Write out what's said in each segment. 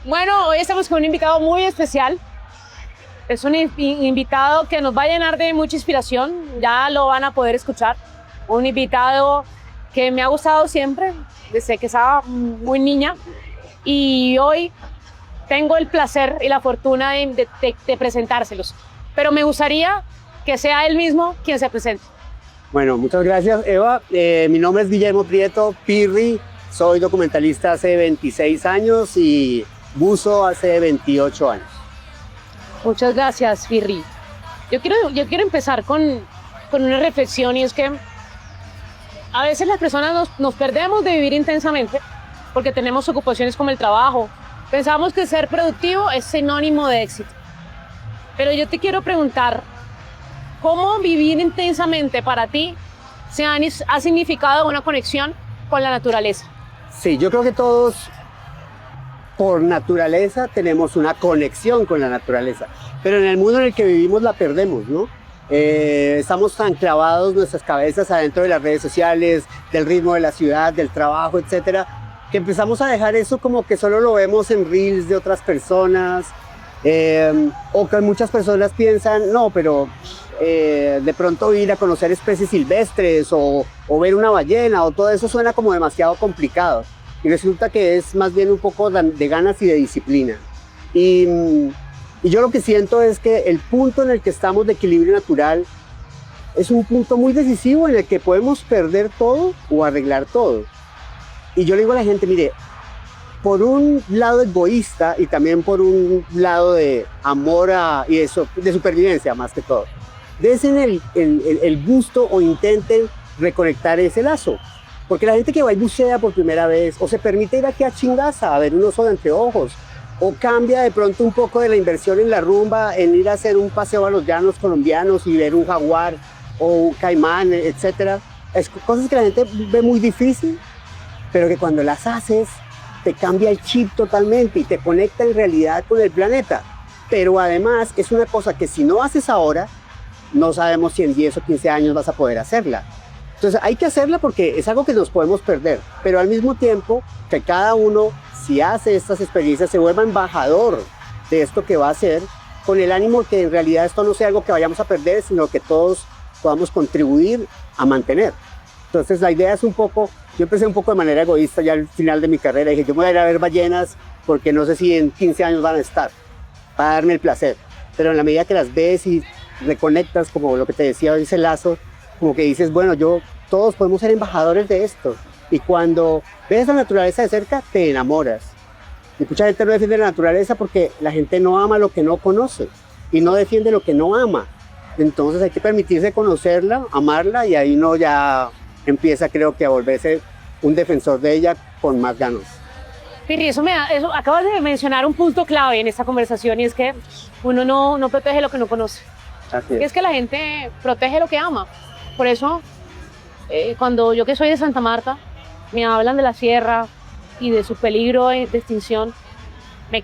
Bueno, hoy estamos con un invitado muy especial. Es un invitado que nos va a llenar de mucha inspiración, ya lo van a poder escuchar. Un invitado que me ha gustado siempre, desde que estaba muy niña. Y hoy tengo el placer y la fortuna de presentárselos. Pero me gustaría que sea él mismo quien se presente. Bueno, muchas gracias, Eva. Mi nombre es Guillermo Prieto Pirri. Soy documentalista hace 26 años y buzo hace 28 años. Muchas gracias, Pirri. Yo quiero empezar con una reflexión, y es que a veces las personas nos perdemos de vivir intensamente porque tenemos ocupaciones como el trabajo. Pensamos que ser productivo es sinónimo de éxito. Pero yo te quiero preguntar, ¿cómo vivir intensamente para ti ha significado una conexión con la naturaleza? Sí, yo creo que todos por naturaleza tenemos una conexión con la naturaleza, pero en el mundo en el que vivimos la perdemos, ¿no? Estamos tan clavados nuestras cabezas adentro de las redes sociales, del ritmo de la ciudad, del trabajo, etcétera, que empezamos a dejar eso como que solo lo vemos en reels de otras personas, o que muchas personas piensan, no, pero de pronto ir a conocer especies silvestres o ver una ballena o todo eso suena como demasiado complicado. Y resulta que es más bien un poco de ganas y de disciplina. Y yo lo que siento es que el punto en el que estamos de equilibrio natural es un punto muy decisivo en el que podemos perder todo o arreglar todo. Y yo le digo a la gente, mire, por un lado egoísta y también por un lado de amor y de supervivencia más que todo, desen el gusto o intenten reconectar ese lazo. Porque la gente que va y bucea por primera vez, o se permite ir aquí a Chingaza a ver un oso de anteojos, o cambia de pronto un poco de la inversión en la rumba, en ir a hacer un paseo a los llanos colombianos y ver un jaguar o un caimán, etc. Es cosas que la gente ve muy difícil, pero que cuando las haces, te cambia el chip totalmente y te conecta en realidad con el planeta. Pero además es una cosa que si no haces ahora, no sabemos si en 10 o 15 años vas a poder hacerla. Entonces hay que hacerla porque es algo que nos podemos perder, pero al mismo tiempo que cada uno, si hace estas experiencias, se vuelva embajador de esto que va a hacer, con el ánimo que en realidad esto no sea algo que vayamos a perder, sino que todos podamos contribuir a mantener. Entonces la idea es un poco, yo empecé un poco de manera egoísta ya al final de mi carrera, dije yo me voy a ir a ver ballenas porque no sé si en 15 años van a estar, para darme el placer, pero en la medida que las ves y reconectas, como lo que te decía, ese lazo, como que dices, bueno, todos podemos ser embajadores de esto. Y cuando ves la naturaleza de cerca, te enamoras. Y mucha gente no defiende la naturaleza porque la gente no ama lo que no conoce y no defiende lo que no ama. Entonces hay que permitirse conocerla, amarla, y ahí uno ya empieza, creo que, a volverse un defensor de ella con más ganas. Pirri, acabas de mencionar un punto clave en esta conversación, y es que uno no protege lo que no conoce. Así es. Es que la gente protege lo que ama. Por eso, cuando yo, que soy de Santa Marta, me hablan de la sierra y de su peligro de extinción, me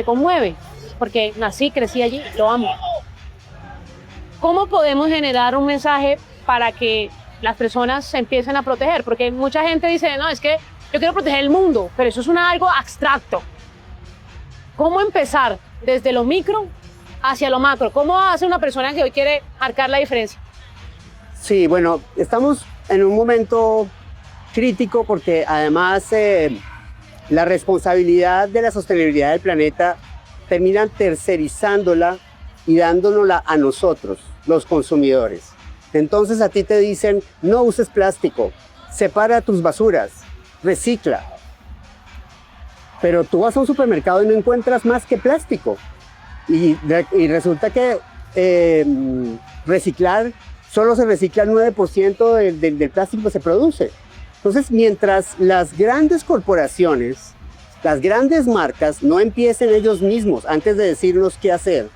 conmueve, porque nací, crecí allí, lo amo. ¿Cómo podemos generar un mensaje para que las personas se empiecen a proteger? Porque mucha gente dice, no, es que yo quiero proteger el mundo, pero eso es algo abstracto. ¿Cómo empezar desde lo micro hacia lo macro? ¿Cómo hace una persona que hoy quiere marcar la diferencia? Sí, bueno, estamos en un momento crítico porque además la responsabilidad de la sostenibilidad del planeta terminan tercerizándola y dándonosla a nosotros, los consumidores. Entonces a ti te dicen, no uses plástico, separa tus basuras, recicla. Pero tú vas a un supermercado y no encuentras más que plástico. Y resulta que reciclar, solo se recicla el 9% del plástico que se produce. Entonces, mientras las grandes corporaciones, las grandes marcas no empiecen ellos mismos, antes de decirnos qué hacer,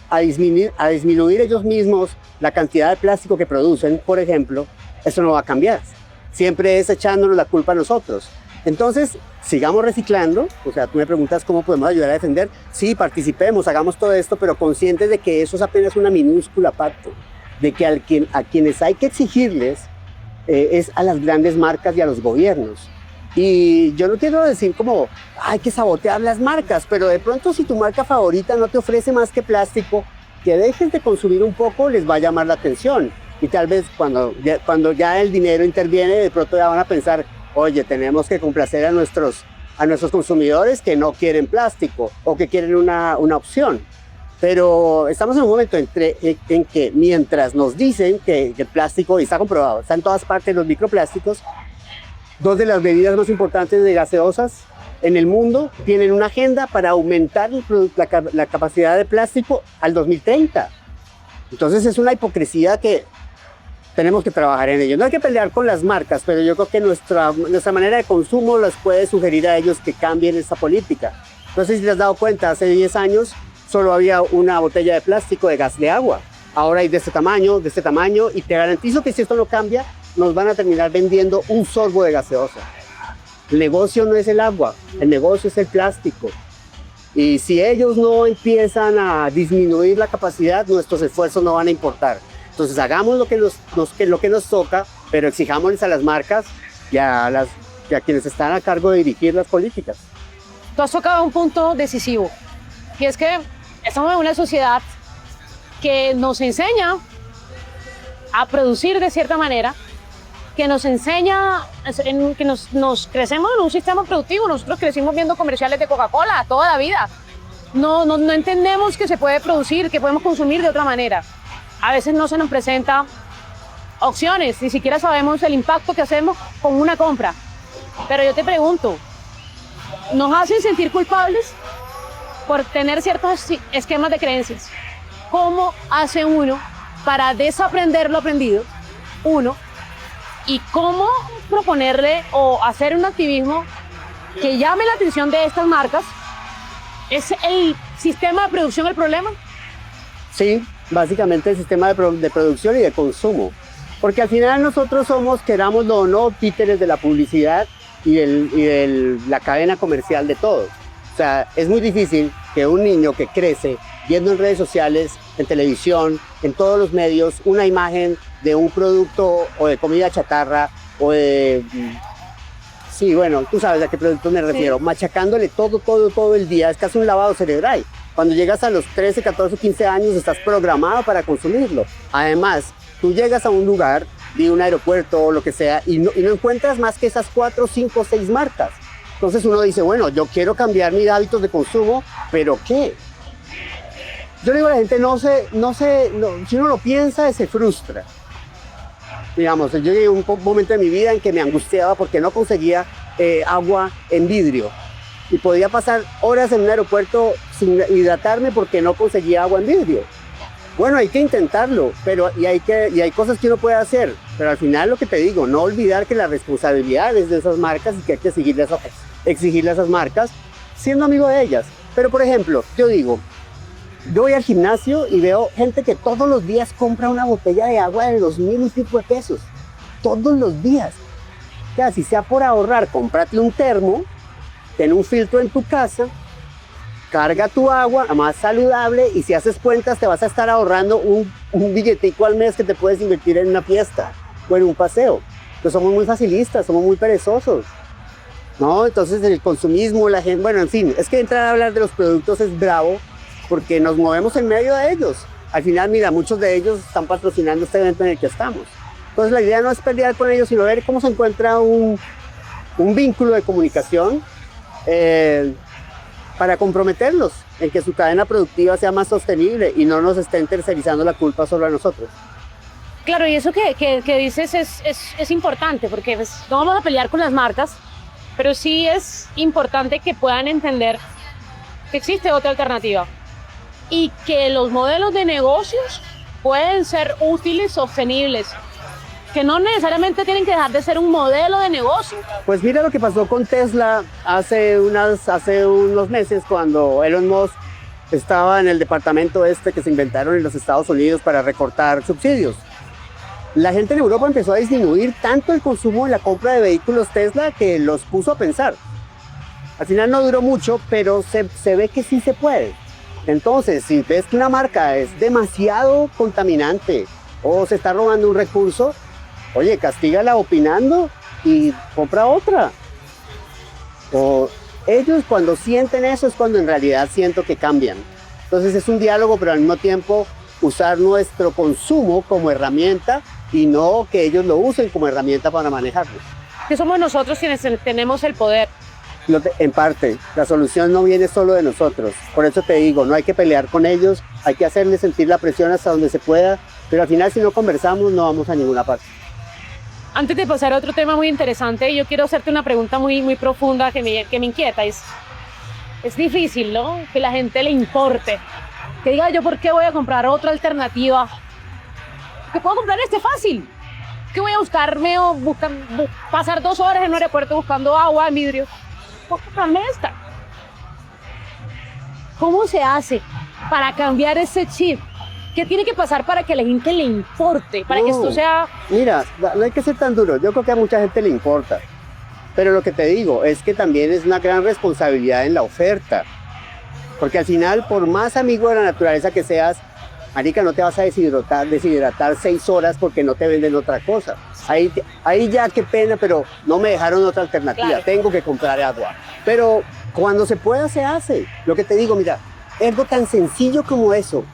a disminuir ellos mismos la cantidad de plástico que producen, por ejemplo, eso no va a cambiar. Siempre es echándonos la culpa a nosotros. Entonces, sigamos reciclando. O sea, tú me preguntas cómo podemos ayudar a defender. Sí, participemos, hagamos todo esto, pero conscientes de que eso es apenas una minúscula parte. De que a quienes hay que exigirles es a las grandes marcas y a los gobiernos. Y yo no quiero decir como hay que sabotear las marcas, pero de pronto si tu marca favorita no te ofrece más que plástico, que dejes de consumir un poco les va a llamar la atención. Y tal vez cuando ya el dinero interviene, de pronto ya van a pensar, oye, tenemos que complacer a nuestros consumidores que no quieren plástico o que quieren una opción. Pero estamos en un momento en que mientras nos dicen que el plástico, y está comprobado, está en todas partes los microplásticos, dos de las bebidas más importantes de gaseosas en el mundo tienen una agenda para aumentar la capacidad de plástico al 2030. Entonces es una hipocresía que tenemos que trabajar en ello. No hay que pelear con las marcas, pero yo creo que nuestra manera de consumo les puede sugerir a ellos que cambien esa política. No sé si te has dado cuenta, hace 10 años solo había una botella de plástico de gas de agua. Ahora hay de este tamaño, y te garantizo que si esto no cambia, nos van a terminar vendiendo un sorbo de gaseosa. El negocio no es el agua, el negocio es el plástico. Y si ellos no empiezan a disminuir la capacidad, nuestros esfuerzos no van a importar. Entonces hagamos lo que nos toca, pero exijámosles a las marcas y a quienes están a cargo de dirigir las políticas. Tú has tocado un punto decisivo, y es que estamos en una sociedad que nos enseña a producir de cierta manera, que nos enseña, que nos crecemos en un sistema productivo. Nosotros crecimos viendo comerciales de Coca-Cola toda la vida. No entendemos que se puede producir, que podemos consumir de otra manera. A veces no se nos presenta opciones, ni siquiera sabemos el impacto que hacemos con una compra. Pero yo te pregunto, ¿nos hacen sentir culpables por tener ciertos esquemas de creencias? ¿Cómo hace uno para desaprender lo aprendido? Y cómo proponerle o hacer un activismo que llame la atención de estas marcas. ¿Es el sistema de producción el problema? Sí, básicamente el sistema de producción y de consumo. Porque al final nosotros somos, querámoslo o no, títeres de la publicidad y de la cadena comercial de todo. O sea, es muy difícil que un niño que crece viendo en redes sociales, en televisión, en todos los medios, una imagen de un producto o de comida chatarra o de... Sí, bueno, tú sabes a qué producto me refiero. Sí. Machacándole todo el día. Es casi un lavado cerebral. Cuando llegas a los 13, 14, 15 años estás programado para consumirlo. Además, tú llegas a un lugar, de un aeropuerto o lo que sea, y no encuentras más que esas 4, 5, 6 marcas. Entonces uno dice, bueno, yo quiero cambiar mis hábitos de consumo, ¿pero qué? Yo le digo a la gente, si uno lo piensa, se frustra. Digamos, yo llegué a un momento de mi vida en que me angustiaba porque no conseguía agua en vidrio. Y podía pasar horas en un aeropuerto sin hidratarme porque no conseguía agua en vidrio. Bueno, hay que intentarlo, y hay cosas que uno puede hacer. Pero al final lo que te digo, no olvidar que la responsabilidad es de esas marcas y que hay que exigirle a esas marcas siendo amigo de ellas. Pero por ejemplo, yo voy al gimnasio y veo gente que todos los días compra una botella de agua de 2,000 y pico de pesos. Todos los días. O sea, si sea por ahorrar, cómprate un termo, ten un filtro en tu casa, carga tu agua, más saludable, y si haces cuentas te vas a estar ahorrando un billetico al mes que te puedes invertir en una fiesta o en un paseo. Pues somos muy facilistas, somos muy perezosos, ¿no? Entonces el consumismo, la gente, bueno, en fin, es que entrar a hablar de los productos es bravo porque nos movemos en medio de ellos. Al final, mira, muchos de ellos están patrocinando este evento en el que estamos. Entonces la idea no es pelear con ellos, sino ver cómo se encuentra un vínculo de comunicación para comprometerlos en que su cadena productiva sea más sostenible y no nos estén tercerizando la culpa solo a nosotros. Claro, y eso que dices es importante, porque pues, no vamos a pelear con las marcas, pero sí es importante que puedan entender que existe otra alternativa y que los modelos de negocios pueden ser útiles, sostenibles, que no necesariamente tienen que dejar de ser un modelo de negocio. Pues mira lo que pasó con Tesla hace unos meses, cuando Elon Musk estaba en el departamento que se inventaron en los Estados Unidos para recortar subsidios. La gente en Europa empezó a disminuir tanto el consumo en la compra de vehículos Tesla que los puso a pensar. Al final no duró mucho, pero se ve que sí se puede. Entonces, si ves que una marca es demasiado contaminante o se está robando un recurso, oye, castígala opinando y compra otra. O ellos cuando sienten eso es cuando en realidad siento que cambian. Entonces es un diálogo, pero al mismo tiempo usar nuestro consumo como herramienta y no que ellos lo usen como herramienta para manejarlo. Que somos nosotros quienes tenemos el poder. En parte, la solución no viene solo de nosotros. Por eso te digo, no hay que pelear con ellos, hay que hacerles sentir la presión hasta donde se pueda, pero al final si no conversamos no vamos a ninguna parte. Antes de pasar a otro tema muy interesante, yo quiero hacerte una pregunta muy profunda que me inquieta. Es difícil, ¿no? Que la gente le importe. Que diga yo, ¿por qué voy a comprar otra alternativa? Que puedo comprar este fácil. Que voy a buscarme o pasar 2 horas en un aeropuerto buscando agua en vidrio. Puedo comprarme esta. ¿Cómo se hace para cambiar ese chip? ¿Qué tiene que pasar para que a la gente le importe? Para que esto sea... Mira, no hay que ser tan duro. Yo creo que a mucha gente le importa. Pero lo que te digo es que también es una gran responsabilidad en la oferta. Porque al final, por más amigo de la naturaleza que seas, marica, no te vas a deshidratar 6 horas porque no te venden otra cosa. Ahí ya qué pena, pero no me dejaron otra alternativa. Claro. Tengo que comprar agua. Pero cuando se pueda, se hace. Lo que te digo, mira, algo tan sencillo como eso.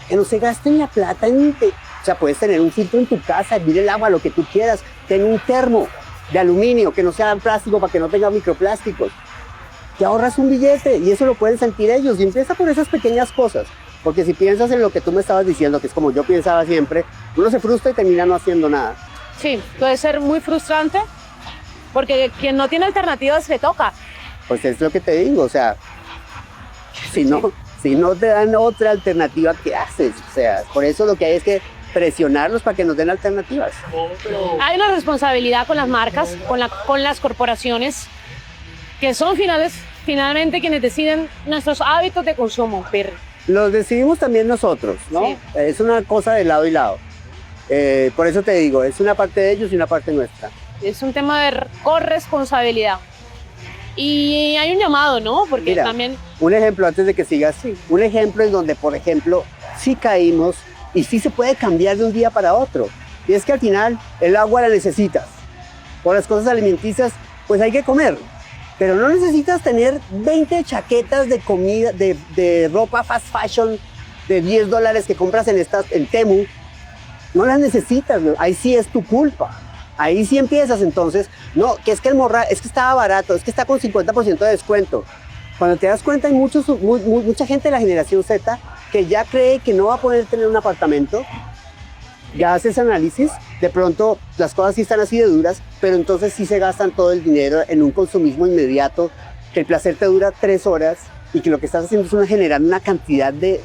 Que no se gasten la plata o sea, puedes tener un filtro en tu casa, hervir el agua, lo que tú quieras. Ten un termo de aluminio, que no sea plástico para que no tenga microplásticos. Te ahorras un billete y eso lo pueden sentir ellos. Y empieza por esas pequeñas cosas. Porque si piensas en lo que tú me estabas diciendo, que es como yo pensaba siempre, uno se frustra y termina no haciendo nada. Sí, puede ser muy frustrante, porque quien no tiene alternativas le toca. Pues es lo que te digo, o sea, si no te dan otra alternativa, ¿qué haces? O sea, por eso lo que hay es que presionarlos para que nos den alternativas. Hay una responsabilidad con las marcas, con las corporaciones, que son finalmente quienes deciden nuestros hábitos de consumo, Pirri. Los decidimos también nosotros, ¿no? Sí. Es una cosa de lado y lado. Por eso te digo, es una parte de ellos y una parte nuestra. Es un tema de corresponsabilidad. Y hay un llamado, ¿no? Porque mira, también... Un ejemplo antes de que sigas. Sí. Un ejemplo en donde, por ejemplo, sí caímos y sí se puede cambiar de un día para otro. Y es que al final el agua la necesitas. Por las cosas alimenticias, pues hay que comer. Pero no necesitas tener 20 chaquetas de comida, de ropa fast fashion de $10 que compras en Temu. No las necesitas, ¿no? Ahí sí es tu culpa. Ahí sí empiezas entonces, no, que es que el morral, es que estaba barato, es que está con 50% de descuento. Cuando te das cuenta hay mucha gente de la generación Z que ya cree que no va a poder tener un apartamento. Ya haces análisis, de pronto las cosas sí están así de duras, pero entonces sí se gastan todo el dinero en un consumismo inmediato, que el placer te dura 3 horas y que lo que estás haciendo es generar una cantidad de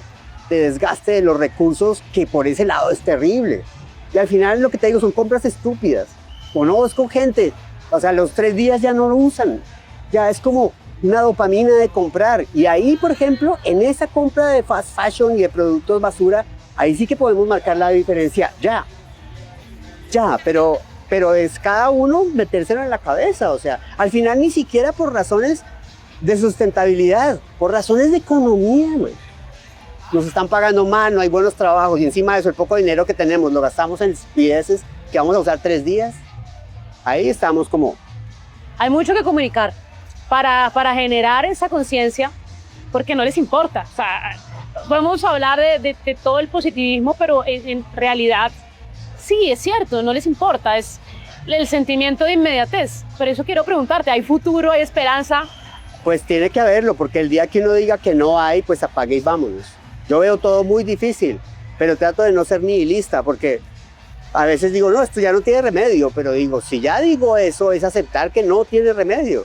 desgaste de los recursos que por ese lado es terrible. Y al final lo que te digo son compras estúpidas. Conozco gente, o sea, los 3 días ya no lo usan. Ya es como una dopamina de comprar. Y ahí, por ejemplo, en esa compra de fast fashion y de productos basura, ahí sí que podemos marcar la diferencia. Ya, pero es cada uno metérselo en la cabeza. O sea, al final ni siquiera por razones de sustentabilidad, por razones de economía, güey. Nos están pagando mal, no hay buenos trabajos y encima de eso el poco dinero que tenemos lo gastamos en estupideces que vamos a usar 3 días. Ahí estamos como... Hay mucho que comunicar para generar esa conciencia, porque no les importa. O sea, podemos hablar de todo el positivismo, pero en realidad sí, es cierto, no les importa. Es el sentimiento de inmediatez. Por eso quiero preguntarte, ¿hay futuro, hay esperanza? Pues tiene que haberlo, porque el día que uno diga que no hay, pues apague y vámonos. Yo veo todo muy difícil, pero trato de no ser nihilista, porque a veces digo, no, esto ya no tiene remedio, pero digo, si ya digo eso, es aceptar que no tiene remedio.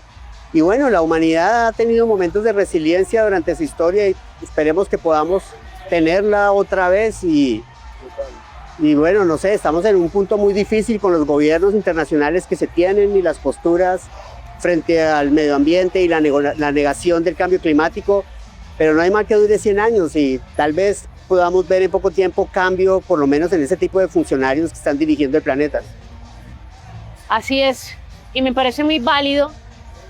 Y bueno, la humanidad ha tenido momentos de resiliencia durante su historia y esperemos que podamos tenerla otra vez y bueno, no sé, estamos en un punto muy difícil con los gobiernos internacionales que se tienen y las posturas frente al medio ambiente y la negación del cambio climático. Pero no hay mal que dure 100 años y tal vez podamos ver en poco tiempo cambio, por lo menos en ese tipo de funcionarios que están dirigiendo el planeta. Así es, y me parece muy válido,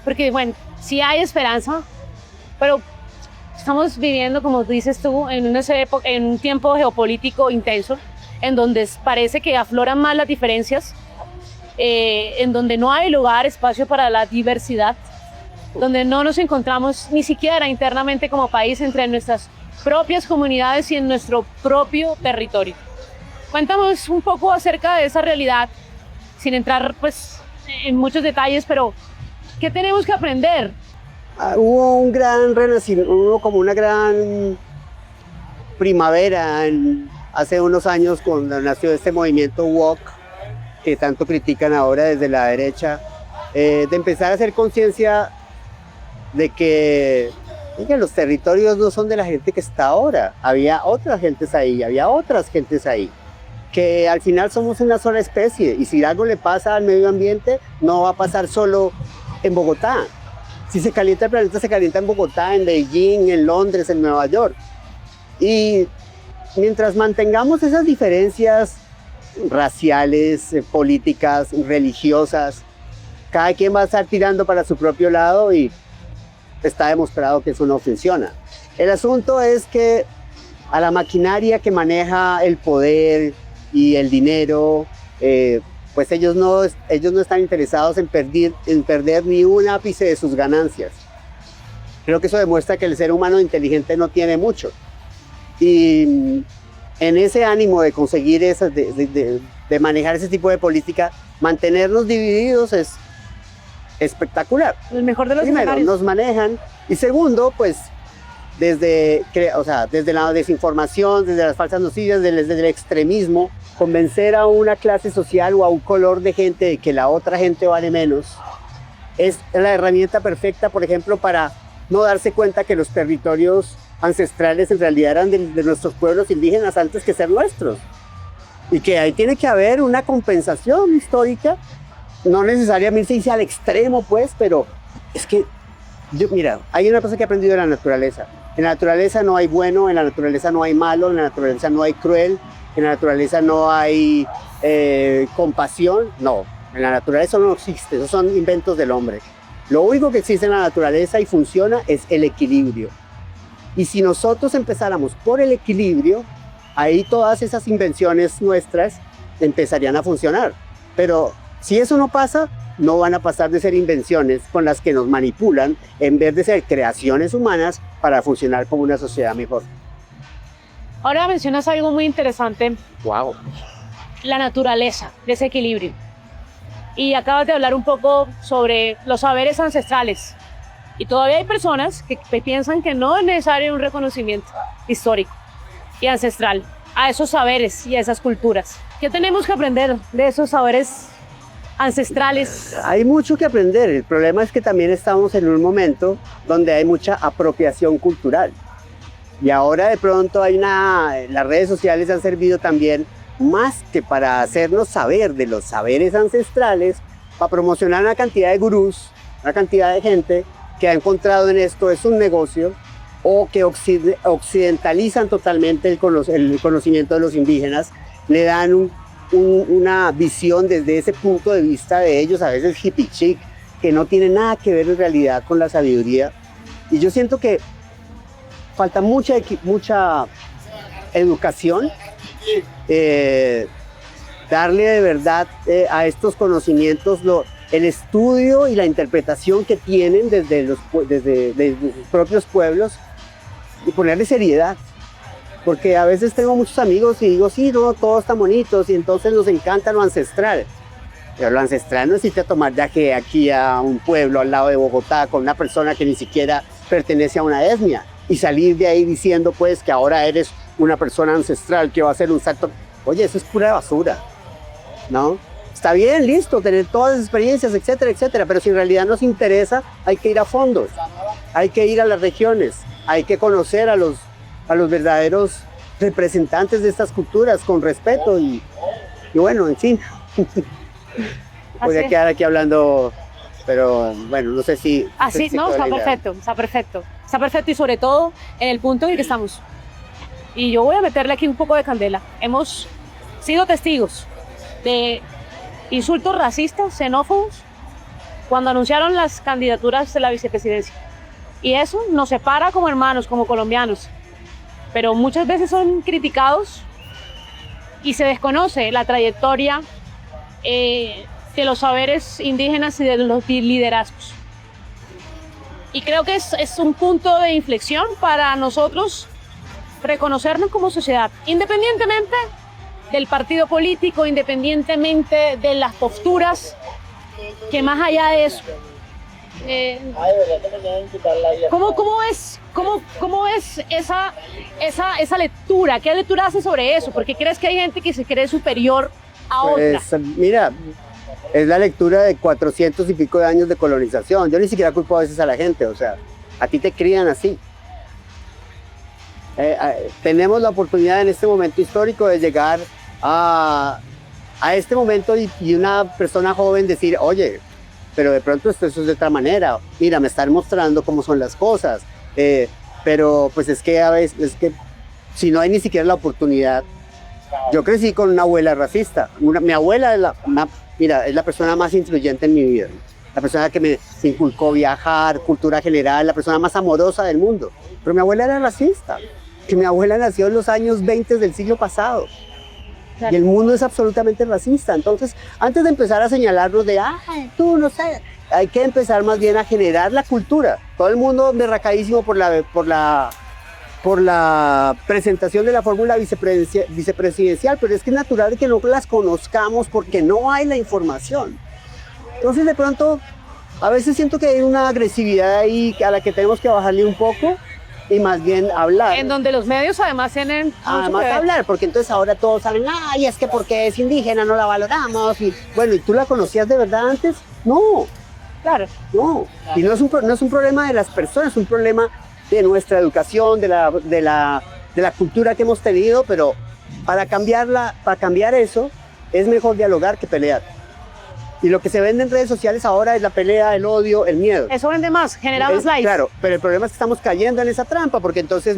porque bueno, sí hay esperanza, pero estamos viviendo, como dices tú, en un tiempo geopolítico intenso, en donde parece que afloran más las diferencias, en donde no hay lugar, espacio para la diversidad. donde no nos encontramos ni siquiera internamente como país entre nuestras propias comunidades y en nuestro propio territorio. Cuéntanos un poco acerca de esa realidad, sin entrar pues en muchos detalles, pero ¿qué tenemos que aprender? Hubo un gran renacimiento, hubo como una gran primavera hace unos años cuando nació este movimiento woke, que tanto critican ahora desde la derecha, de empezar a hacer conciencia de que los territorios no son de la gente que está ahora. Había otras gentes ahí, que al final somos una sola especie, y si algo le pasa al medio ambiente, no va a pasar solo en Bogotá. Si se calienta el planeta, se calienta en Bogotá, en Beijing, en Londres, en Nueva York. Y mientras mantengamos esas diferencias raciales, políticas, religiosas, cada quien va a estar tirando para su propio lado y está demostrado que eso no funciona. El asunto es que a la maquinaria que maneja el poder y el dinero, pues ellos no están interesados en perder ni un ápice de sus ganancias. Creo que eso demuestra que el ser humano inteligente no tiene mucho. Y en ese ánimo de conseguir de manejar ese tipo de política, mantenernos divididos es espectacular. El mejor de los Primero, escenarios. nos manejan, y segundo, pues desde la desinformación, desde las falsas noticias, desde el extremismo, convencer a una clase social o a un color de gente de que la otra gente vale menos, es la herramienta perfecta, por ejemplo, para no darse cuenta que los territorios ancestrales en realidad eran de nuestros pueblos indígenas antes que ser nuestros. Y que ahí tiene que haber una compensación histórica, no necesariamente irse al extremo, pues, pero es que, mira, hay una cosa que he aprendido de la naturaleza. En la naturaleza no hay bueno, en la naturaleza no hay malo, en la naturaleza no hay cruel, en la naturaleza no hay compasión, no. En la naturaleza no existe, esos son inventos del hombre. Lo único que existe en la naturaleza y funciona es el equilibrio. Y si nosotros empezáramos por el equilibrio, ahí todas esas invenciones nuestras empezarían a funcionar. Pero si eso no pasa, no van a pasar de ser invenciones con las que nos manipulan en vez de ser creaciones humanas para funcionar como una sociedad mejor. Ahora mencionas algo muy interesante, Wow. la naturaleza, de ese equilibrio. Y acabas de hablar un poco sobre los saberes ancestrales. Y todavía hay personas que piensan que no es necesario un reconocimiento histórico y ancestral a esos saberes y a esas culturas. ¿Qué tenemos que aprender de esos saberes ancestrales? Hay mucho que aprender. El problema es que también estamos en un momento donde hay mucha apropiación cultural. Y ahora de pronto las redes sociales han servido también más que para hacernos saber de los saberes ancestrales, para promocionar una cantidad de gurús, una cantidad de gente que ha encontrado en esto es un negocio, o que occidentalizan totalmente el conocimiento de los indígenas, le dan una visión desde ese punto de vista de ellos, a veces hippie chic, que no tiene nada que ver en realidad con la sabiduría. Y yo siento que falta mucha educación, darle de verdad a estos conocimientos el estudio y la interpretación que tienen desde los propios pueblos, y ponerle seriedad. Porque a veces tengo muchos amigos y digo, sí, no, todos están bonitos, y entonces nos encanta lo ancestral. Pero lo ancestral no necesita tomar viaje aquí a un pueblo al lado de Bogotá con una persona que ni siquiera pertenece a una etnia, y salir de ahí diciendo pues que ahora eres una persona ancestral que va a hacer un salto. Oye, eso es pura basura, ¿no? Está bien, listo, tener todas las experiencias, etcétera, etcétera, pero si en realidad nos interesa, hay que ir a fondos, hay que ir a las regiones, hay que conocer a los verdaderos representantes de estas culturas con respeto y bueno, en fin. Podría quedar aquí hablando, pero bueno, no sé si... Así, no, está perfecto, está perfecto. Está perfecto, y sobre todo en el punto en el que estamos. Y yo voy a meterle aquí un poco de candela. Hemos sido testigos de insultos racistas, xenófobos, cuando anunciaron las candidaturas de la vicepresidencia. Y eso nos separa como hermanos, como colombianos. Pero muchas veces son criticados y se desconoce la trayectoria de los saberes indígenas y de los liderazgos. Y creo que es un punto de inflexión para nosotros reconocernos como sociedad, independientemente del partido político, independientemente de las posturas, que más allá de eso. ¿Cómo es esa lectura? ¿Qué lectura hace sobre eso? ¿Por qué crees que hay gente que se cree superior a otra? Mira, es la lectura de 400 y pico de años de colonización. Yo ni siquiera culpo a veces a la gente, o sea, a ti te crían así. Tenemos la oportunidad en este momento histórico de llegar a este momento y una persona joven decir, oye, pero de pronto esto es de otra manera, mira, me están mostrando cómo son las cosas, pero pues es que a veces, es que si no hay ni siquiera la oportunidad. Yo crecí con una abuela racista. Mi abuela es la persona más influyente en mi vida, la persona que me inculcó viajar, cultura general, la persona más amorosa del mundo, pero mi abuela era racista, que mi abuela nació en los años 20 del siglo pasado. Claro. Y el mundo es absolutamente racista. Entonces, antes de empezar a señalarnos de, tú no sabes, hay que empezar más bien a generar la cultura. Todo el mundo derracadísimo por la presentación de la fórmula vicepresidencial, pero es que es natural que no las conozcamos porque no hay la información. Entonces, de pronto, a veces siento que hay una agresividad ahí a la que tenemos que bajarle un poco y más bien hablar. En donde los medios además tienen además hablar, porque entonces ahora todos saben, ay, es que porque es indígena no la valoramos, y bueno, ¿y tú la conocías de verdad antes? No, claro, no, y no es un problema de las personas, es un problema de nuestra educación, de la cultura que hemos tenido, pero para cambiar eso, es mejor dialogar que pelear. Y lo que se vende en redes sociales ahora es la pelea, el odio, el miedo. Eso vende más, genera más likes. Claro, pero el problema es que estamos cayendo en esa trampa, porque entonces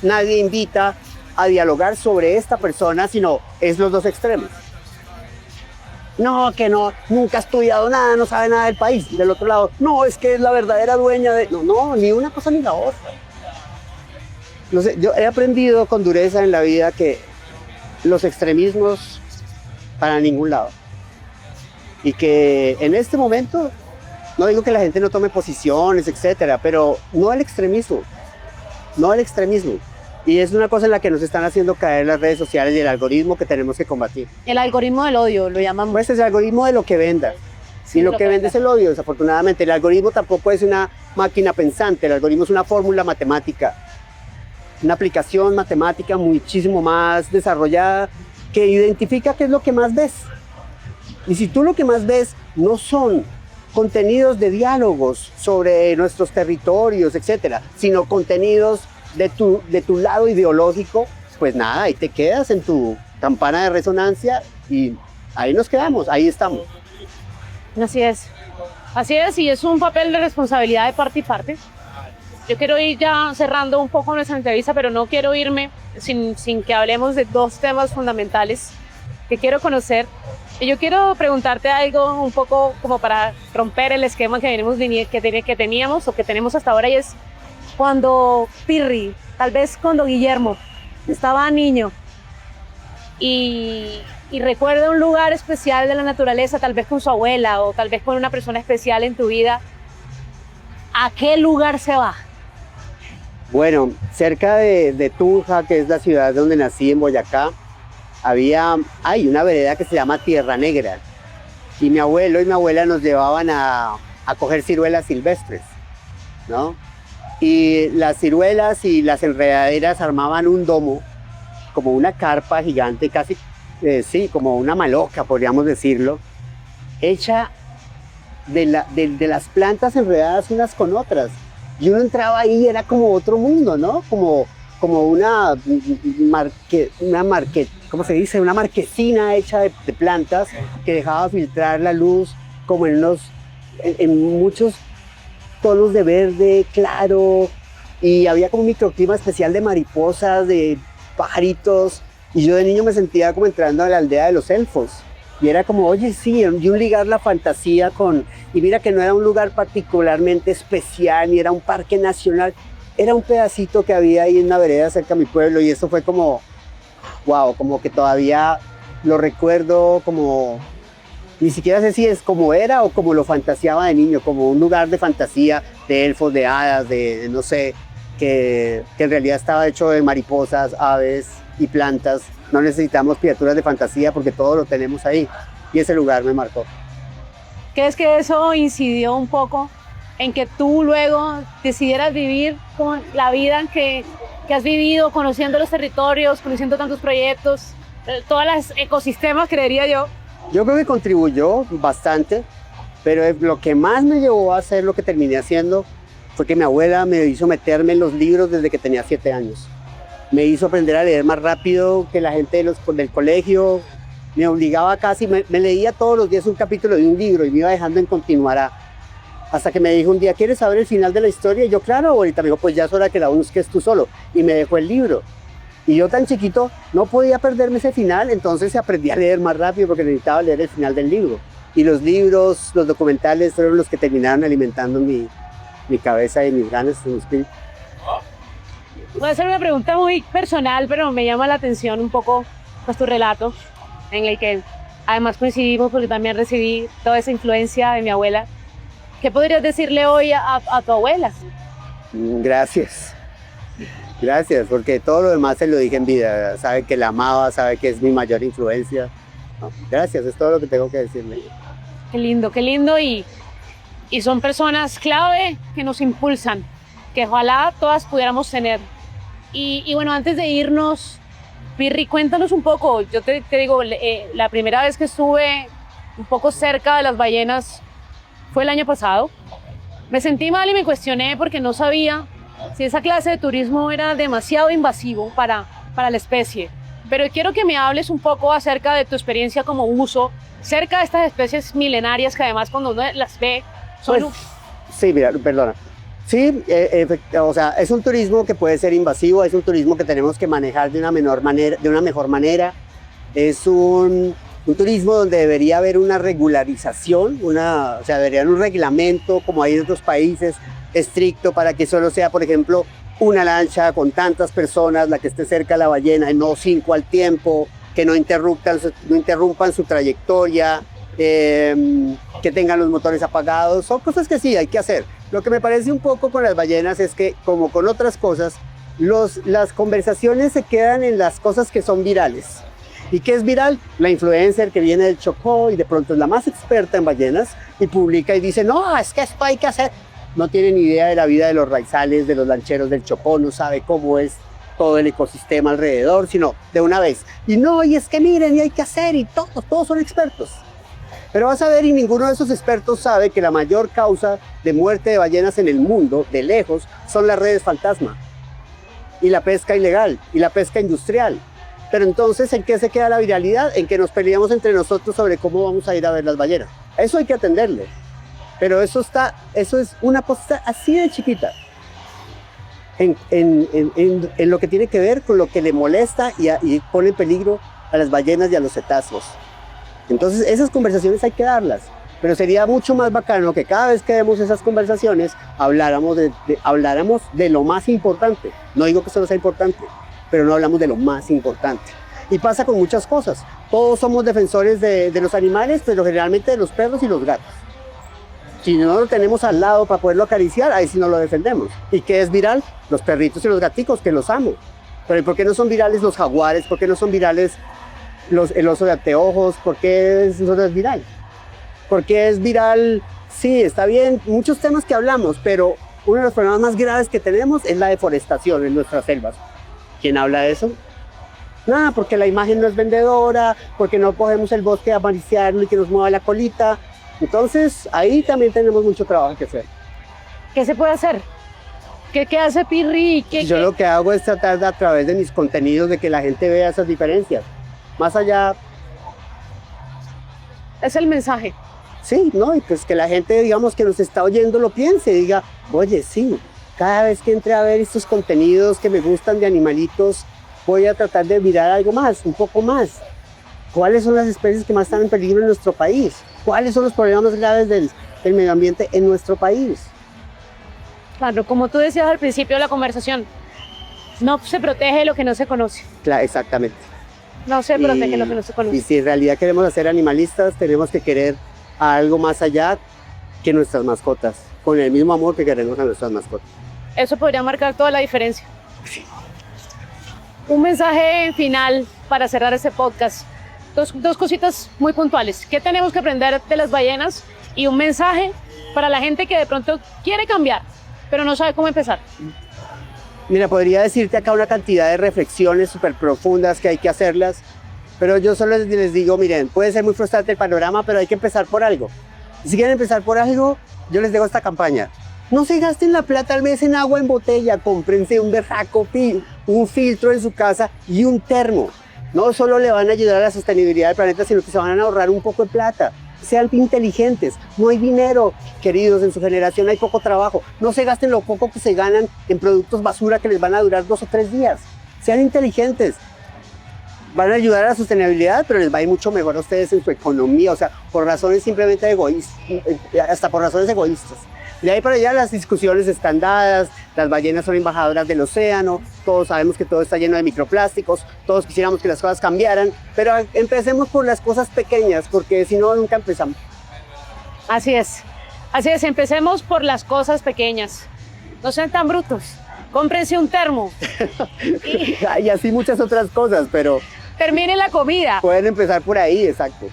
nadie invita a dialogar sobre esta persona, sino es los dos extremos. No, que no, nunca ha estudiado nada, no sabe nada del país. Del otro lado, no, es que es la verdadera dueña de... No, ni una cosa ni la otra. No sé, yo he aprendido con dureza en la vida que los extremismos para ningún lado. Y que en este momento, no digo que la gente no tome posiciones, etcétera, pero no el extremismo, no el extremismo. Y es una cosa en la que nos están haciendo caer las redes sociales y el algoritmo que tenemos que combatir. El algoritmo del odio, lo llaman. Pues es el algoritmo de lo que venda. Sí, y lo que vende es el odio, desafortunadamente. El algoritmo tampoco es una máquina pensante, el algoritmo es una fórmula matemática, una aplicación matemática muchísimo más desarrollada que identifica qué es lo que más ves. Y si tú lo que más ves no son contenidos de diálogos sobre nuestros territorios, etcétera, sino contenidos de tu lado ideológico, pues nada, ahí te quedas en tu campana de resonancia y ahí nos quedamos, ahí estamos. Así es, y es un papel de responsabilidad de parte y parte. Yo quiero ir ya cerrando un poco nuestra entrevista, pero no quiero irme sin que hablemos de dos temas fundamentales que quiero conocer. Y yo quiero preguntarte algo un poco como para romper el esquema que teníamos o que tenemos hasta ahora, y es cuando Pirri, tal vez cuando Guillermo estaba niño y recuerda un lugar especial de la naturaleza, tal vez con su abuela o tal vez con una persona especial en tu vida, ¿a qué lugar se va? Bueno, cerca de Tunja, que es la ciudad donde nací, en Boyacá, hay una vereda que se llama Tierra Negra, y mi abuelo y mi abuela nos llevaban a coger ciruelas silvestres, ¿no? Y las ciruelas y las enredaderas armaban un domo, como una carpa gigante, casi, sí, como una maloca, podríamos decirlo, hecha de las plantas enredadas unas con otras. Y uno entraba ahí y era como otro mundo, ¿no? Como una ¿cómo se dice? Una marquesina hecha de plantas que dejaba filtrar la luz como en muchos tonos de verde claro, y había como un microclima especial de mariposas, de pajaritos, y yo de niño me sentía como entrando a la aldea de los elfos. Y era como, oye, sí, y un ligar la fantasía y mira que no era un lugar particularmente especial, ni era un parque nacional, era un pedacito que había ahí en una vereda cerca de mi pueblo, y eso fue como, wow, como que todavía lo recuerdo como Ni siquiera sé si es como era o como lo fantaseaba de niño, como un lugar de fantasía, de elfos, de hadas, de no sé, que en realidad estaba hecho de mariposas, aves y plantas. No necesitamos criaturas de fantasía porque todo lo tenemos ahí. Y ese lugar me marcó. ¿Crees que eso incidió un poco en que tú luego decidieras vivir con la vida que has vivido, conociendo los territorios, conociendo tantos proyectos, todos los ecosistemas, creería yo? Yo creo que contribuyó bastante, pero lo que más me llevó a hacer lo que terminé haciendo fue que mi abuela me hizo meterme en los libros desde que tenía 7 años. Me hizo aprender a leer más rápido que la gente del colegio. Me obligaba casi, me leía todos los días un capítulo de un libro y me iba dejando en continuará. Hasta que me dijo un día, ¿quieres saber el final de la historia? Y yo, claro, ahorita me dijo, pues ya es hora que la busques tú solo. Y me dejó el libro. Y yo tan chiquito no podía perderme ese final, entonces aprendí a leer más rápido porque necesitaba leer el final del libro. Y los libros, los documentales fueron los que terminaron alimentando mi cabeza y mis ganas, mi espíritu. Voy a hacer una pregunta muy personal, pero me llama la atención un poco pues, tu relato, en el que además coincidimos porque también recibí toda esa influencia de mi abuela. ¿Qué podrías decirle hoy a tu abuela? Gracias. Gracias, porque todo lo demás se lo dije en vida. Sabe que la amaba, sabe que es mi mayor influencia. No, gracias, es todo lo que tengo que decirle. Qué lindo y son personas clave que nos impulsan, que ojalá todas pudiéramos tener. Y bueno, antes de irnos, Pirri, cuéntanos un poco. Yo te digo, la primera vez que estuve un poco cerca de las ballenas fue el año pasado. Me sentí mal y me cuestioné porque no sabía si esa clase de turismo era demasiado invasivo para la especie. Pero quiero que me hables un poco acerca de tu experiencia como buzo, cerca de estas especies milenarias que además cuando uno las ve son... Pues, sí, mira, perdona. Sí, o sea, es un turismo que puede ser invasivo, es un turismo que tenemos que manejar de una mejor manera. Es un turismo donde debería haber una regularización, o sea, debería haber un reglamento, como hay en otros países, estricto para que solo sea, por ejemplo, una lancha con tantas personas la que esté cerca de la ballena y no 5 al tiempo, que no interrumpan su trayectoria, que tengan los motores apagados. Son cosas que sí hay que hacer. Lo que me parece un poco con las ballenas es que, como con otras cosas, las conversaciones se quedan en las cosas que son virales. ¿Y qué es viral? La influencer que viene del Chocó y de pronto es la más experta en ballenas y publica y dice, no, es que esto hay que hacer. No tiene ni idea de la vida de los raizales, de los lancheros del Chocó, no sabe cómo es todo el ecosistema alrededor, sino de una vez. Y no, y es que miren, y hay que hacer, y todos son expertos. Pero vas a ver, y ninguno de esos expertos sabe que la mayor causa de muerte de ballenas en el mundo, de lejos, son las redes fantasma. Y la pesca ilegal, y la pesca industrial. Pero entonces, ¿en qué se queda la viralidad? En que nos peleamos entre nosotros sobre cómo vamos a ir a ver las ballenas. Eso hay que atenderle. Pero eso es una cosa así de chiquita en lo que tiene que ver con lo que le molesta y pone en peligro a las ballenas y a los cetáceos. Entonces esas conversaciones hay que darlas, pero sería mucho más bacano que cada vez que demos esas conversaciones habláramos de lo más importante. No digo que eso no sea importante, pero no hablamos de lo más importante. Y pasa con muchas cosas. Todos somos defensores de los animales, pero generalmente de los perros y los gatos. Si no lo tenemos al lado para poderlo acariciar, ahí sí no lo defendemos. ¿Y qué es viral? Los perritos y los gaticos, que los amo. Pero ¿por qué no son virales los jaguares? ¿Por qué no son virales el oso de anteojos? ¿Por qué eso no es viral? ¿Por qué es viral? Sí, está bien, muchos temas que hablamos, pero uno de los problemas más graves que tenemos es la deforestación en nuestras selvas. ¿Quién habla de eso? Nada, porque la imagen no es vendedora, porque no cogemos el bosque a acariciarlo y que nos mueva la colita. Entonces, ahí también tenemos mucho trabajo que hacer. ¿Qué se puede hacer? ¿Qué hace Pirri? Yo lo que hago es tratar de, a través de mis contenidos, de que la gente vea esas diferencias. Más allá... Es el mensaje. Sí, ¿no? Y pues que la gente, digamos, que nos está oyendo lo piense, diga, oye, sí, cada vez que entre a ver estos contenidos que me gustan de animalitos, voy a tratar de mirar algo más, un poco más. ¿Cuáles son las especies que más están en peligro en nuestro país? ¿Cuáles son los problemas más graves del medio ambiente en nuestro país? Claro, como tú decías al principio de la conversación, no se protege lo que no se conoce. Claro, exactamente. No se protege lo que no se Y conoce. si en realidad queremos ser animalistas, tenemos que querer a algo más allá que nuestras mascotas, con el mismo amor que queremos a nuestras mascotas. Eso podría marcar toda la diferencia. Un mensaje final para cerrar este podcast. Dos cositas muy puntuales. ¿Qué tenemos que aprender de las ballenas? Y un mensaje para la gente que de pronto quiere cambiar, pero no sabe cómo empezar. Mira, podría decirte acá una cantidad de reflexiones súper profundas que hay que hacerlas, pero yo solo les digo, miren, puede ser muy frustrante el panorama, pero hay que empezar por algo. Si quieren empezar por algo, yo les dejo esta campaña. No se gasten la plata al mes en agua en botella, cómprense un berraco, un filtro en su casa y un termo. No solo le van a ayudar a la sostenibilidad del planeta, sino que se van a ahorrar un poco de plata. Sean inteligentes, no hay dinero, queridos, en su generación hay poco trabajo. No se gasten lo poco que se ganan en productos basura que les van a durar 2 o 3 días. Sean inteligentes. Van a ayudar a la sostenibilidad, pero les va a ir mucho mejor a ustedes en su economía, o sea, por razones simplemente egoístas, hasta por razones egoístas. De ahí para allá las discusiones están dadas, las ballenas son embajadoras del océano, todos sabemos que todo está lleno de microplásticos, todos quisiéramos que las cosas cambiaran, pero empecemos por las cosas pequeñas, porque si no, nunca empezamos. Así es, empecemos por las cosas pequeñas. No sean tan brutos, cómprense un termo. Y así muchas otras cosas, pero Terminen la comida. pueden empezar por ahí, exacto.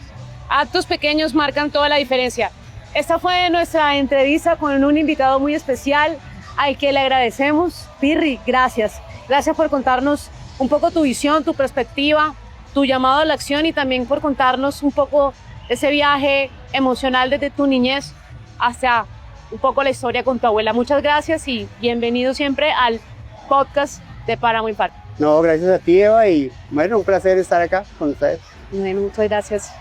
Actos pequeños marcan toda la diferencia. Esta fue nuestra entrevista con un invitado muy especial al que le agradecemos. Pirri, gracias. Gracias por contarnos un poco tu visión, tu perspectiva, tu llamado a la acción y también por contarnos un poco ese viaje emocional desde tu niñez hasta un poco la historia con tu abuela. Muchas gracias y bienvenido siempre al podcast de Páramo Impar. No, gracias a ti, Eva, y bueno, un placer estar acá con ustedes. Bueno, muchas gracias.